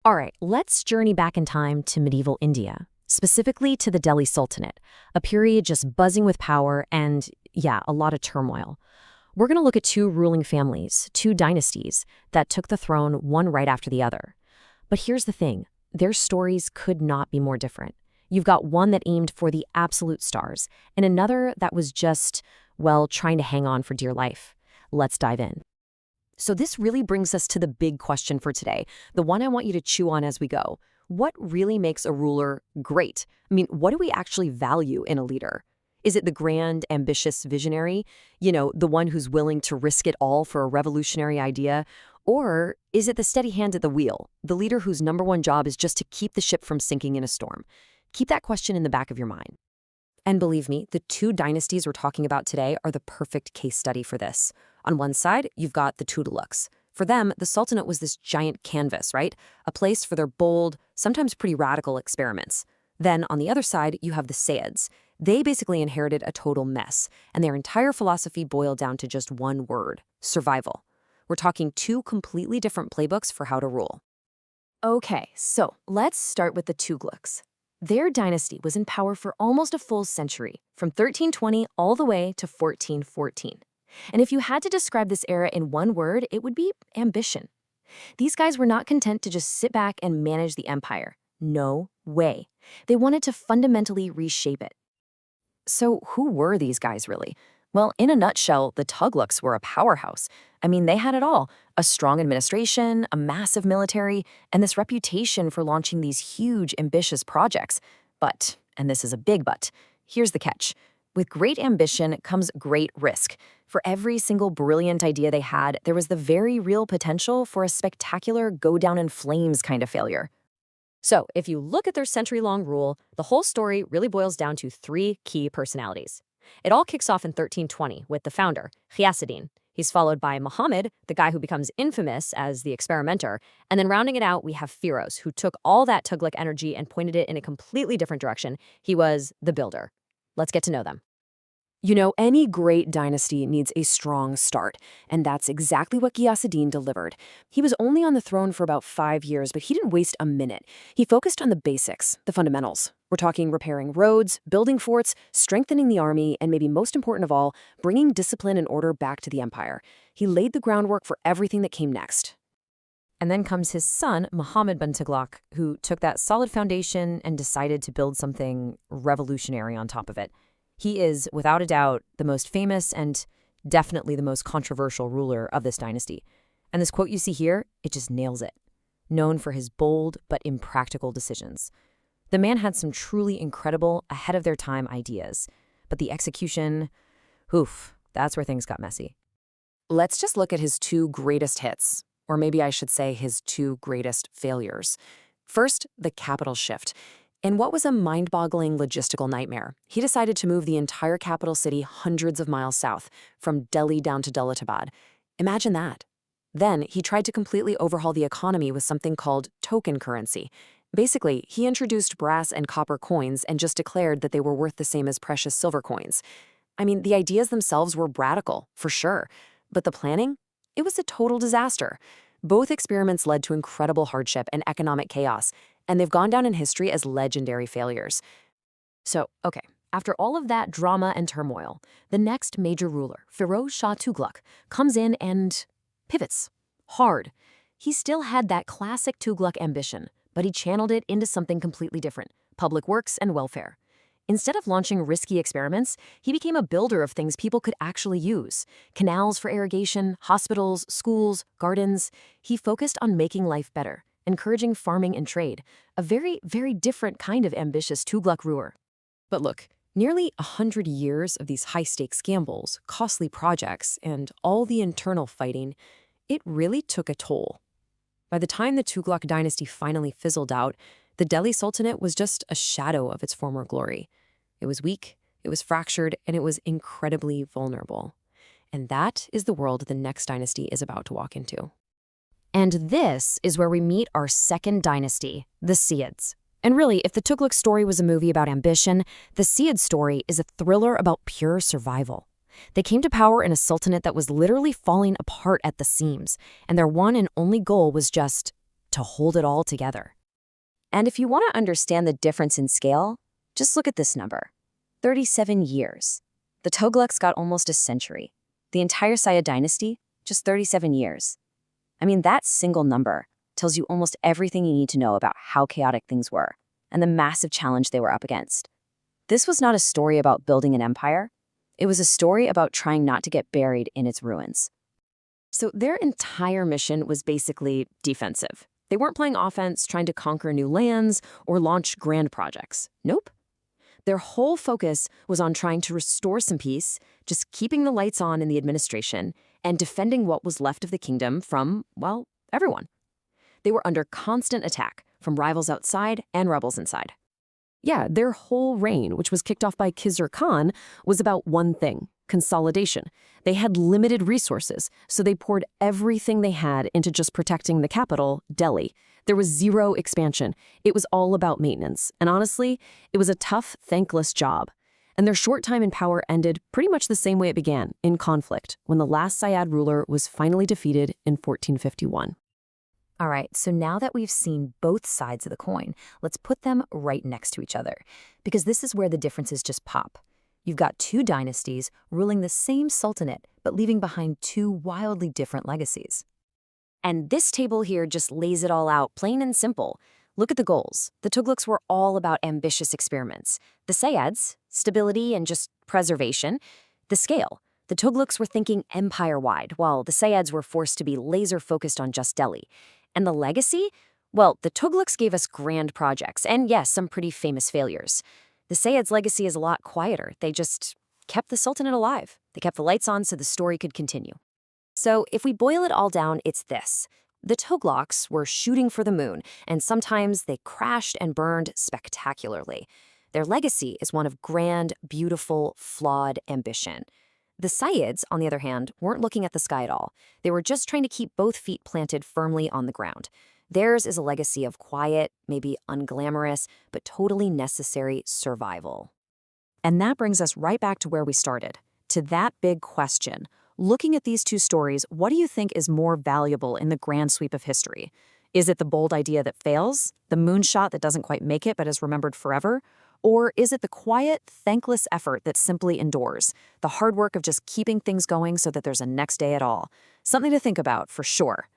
All right, let's journey back in time to medieval India, specifically to the Delhi Sultanate, a period just buzzing with power and, yeah, a lot of turmoil. We're going to look at two ruling families, two dynasties, that took the throne one right after the other. But here's the thing, their stories could not be more different. You've got one that aimed for the absolute stars, and another that was just, well, trying to hang on for dear life. Let's dive in. So this really brings us to the big question for today, the one I want you to chew on as we go. What really makes a ruler great? I mean, what do we actually value in a leader? Is it the grand, ambitious visionary? The one who's willing to risk it all for a revolutionary idea? Or is it the steady hand at the wheel, the leader whose number one job is just to keep the ship from sinking in a storm? Keep that question in the back of your mind. And believe me, the two dynasties we're talking about today are the perfect case study for this. On one side, you've got the Tughlaqs. For them, the Sultanate was this giant canvas, right? A place for their bold, sometimes pretty radical experiments. Then, on the other side, you have the Sayyids. They basically inherited a total mess, and their entire philosophy boiled down to just one word: survival. We're talking two completely different playbooks for how to rule. Okay, so let's start with the Tughlaqs. Their dynasty was in power for almost a full century, from 1320 all the way to 1414. And if you had to describe this era in one word, it would be ambition. These guys were not content to just sit back and manage the empire. No way. They wanted to fundamentally reshape it. So who were these guys really? Well, in a nutshell, the Tughlaqs were a powerhouse. I mean, they had it all: a strong administration, a massive military, and this reputation for launching these huge, ambitious projects. But, and this is a big but, here's the catch. With great ambition comes great risk. For every single brilliant idea they had, there was the very real potential for a spectacular go-down-in-flames kind of failure. So, if you look at their century-long rule, the whole story really boils down to three key personalities. It all kicks off in 1320 with the founder, Ghiyasuddin. He's followed by Muhammad, the guy who becomes infamous as the experimenter, and then rounding it out, we have Firoz, who took all that Tughlaq energy and pointed it in a completely different direction. He was the builder. Let's get to know them. Any great dynasty needs a strong start, and that's exactly what Ghiyasuddin delivered. He was only on the throne for about 5 years, but he didn't waste a minute. He focused on the basics, the fundamentals. We're talking repairing roads, building forts, strengthening the army, and maybe most important of all, bringing discipline and order back to the empire. He laid the groundwork for everything that came next. And then comes his son, Muhammad bin Tughlaq, who took that solid foundation and decided to build something revolutionary on top of it. He is, without a doubt, the most famous and definitely the most controversial ruler of this dynasty. And this quote you see here, it just nails it. Known for his bold but impractical decisions. The man had some truly incredible, ahead-of-their-time ideas. But the execution, oof, that's where things got messy. Let's just look at his two greatest hits, or maybe I should say his two greatest failures. First, the capital shift. In what was a mind-boggling logistical nightmare, he decided to move the entire capital city hundreds of miles south, from Delhi down to Daulatabad. Imagine that. Then, he tried to completely overhaul the economy with something called token currency. Basically, he introduced brass and copper coins and just declared that they were worth the same as precious silver coins. I mean, the ideas themselves were radical, for sure. But the planning? It was a total disaster. Both experiments led to incredible hardship and economic chaos, and they've gone down in history as legendary failures. So, okay, after all of that drama and turmoil, the next major ruler, Firoz Shah Tughlaq, comes in and pivots. Hard. He still had that classic Tughlaq ambition, but he channeled it into something completely different: public works and welfare. Instead of launching risky experiments, he became a builder of things people could actually use. Canals for irrigation, hospitals, schools, gardens. He focused on making life better, encouraging farming and trade, a very, very different kind of ambitious Tughlaq ruler. But look, nearly 100 years of these high-stakes gambles, costly projects, and all the internal fighting, it really took a toll. By the time the Tughlaq dynasty finally fizzled out, the Delhi Sultanate was just a shadow of its former glory. It was weak, it was fractured, and it was incredibly vulnerable. And that is the world the next dynasty is about to walk into. And this is where we meet our second dynasty, the Sayyids. And really, if the Tughlaq story was a movie about ambition, the Sayyid story is a thriller about pure survival. They came to power in a sultanate that was literally falling apart at the seams, and their one and only goal was just to hold it all together. And if you want to understand the difference in scale, just look at this number. 37 years. The Tughlaqs got almost a century. The entire Sayyid dynasty, just 37 years. I mean, that single number tells you almost everything you need to know about how chaotic things were and the massive challenge they were up against. This was not a story about building an empire. It was a story about trying not to get buried in its ruins. So their entire mission was basically defensive. They weren't playing offense, trying to conquer new lands or launch grand projects. Nope. Their whole focus was on trying to restore some peace, just keeping the lights on in the administration, and defending what was left of the kingdom from, well, everyone. They were under constant attack from rivals outside and rebels inside. Yeah, their whole reign, which was kicked off by Khizr Khan, was about one thing: consolidation. They had limited resources, so they poured everything they had into just protecting the capital, Delhi. There was zero expansion. It was all about maintenance. And honestly, it was a tough, thankless job. And their short time in power ended pretty much the same way it began, in conflict, when the last Sayyid ruler was finally defeated in 1451. All right, so now that we've seen both sides of the coin, let's put them right next to each other, because this is where the differences just pop. You've got two dynasties ruling the same sultanate, but leaving behind two wildly different legacies. And this table here just lays it all out, plain and simple. Look at the goals. The Tughlaqs were all about ambitious experiments. The Sayyids, stability and just preservation. The scale. The Tughlaqs were thinking empire-wide, while the Sayyids were forced to be laser-focused on just Delhi. And the legacy? Well, the Tughlaqs gave us grand projects, and yes, some pretty famous failures. The Sayyids' legacy is a lot quieter. They just kept the Sultanate alive. They kept the lights on so the story could continue. So if we boil it all down, it's this. The Tughlaqs were shooting for the moon, and sometimes they crashed and burned spectacularly. Their legacy is one of grand, beautiful, flawed ambition. The Sayyids, on the other hand, weren't looking at the sky at all. They were just trying to keep both feet planted firmly on the ground. Theirs is a legacy of quiet, maybe unglamorous, but totally necessary survival. And that brings us right back to where we started, to that big question. Looking at these two stories, what do you think is more valuable in the grand sweep of history? Is it the bold idea that fails, the moonshot that doesn't quite make it but is remembered forever? Or is it the quiet, thankless effort that simply endures, the hard work of just keeping things going so that there's a next day at all? Something to think about, for sure.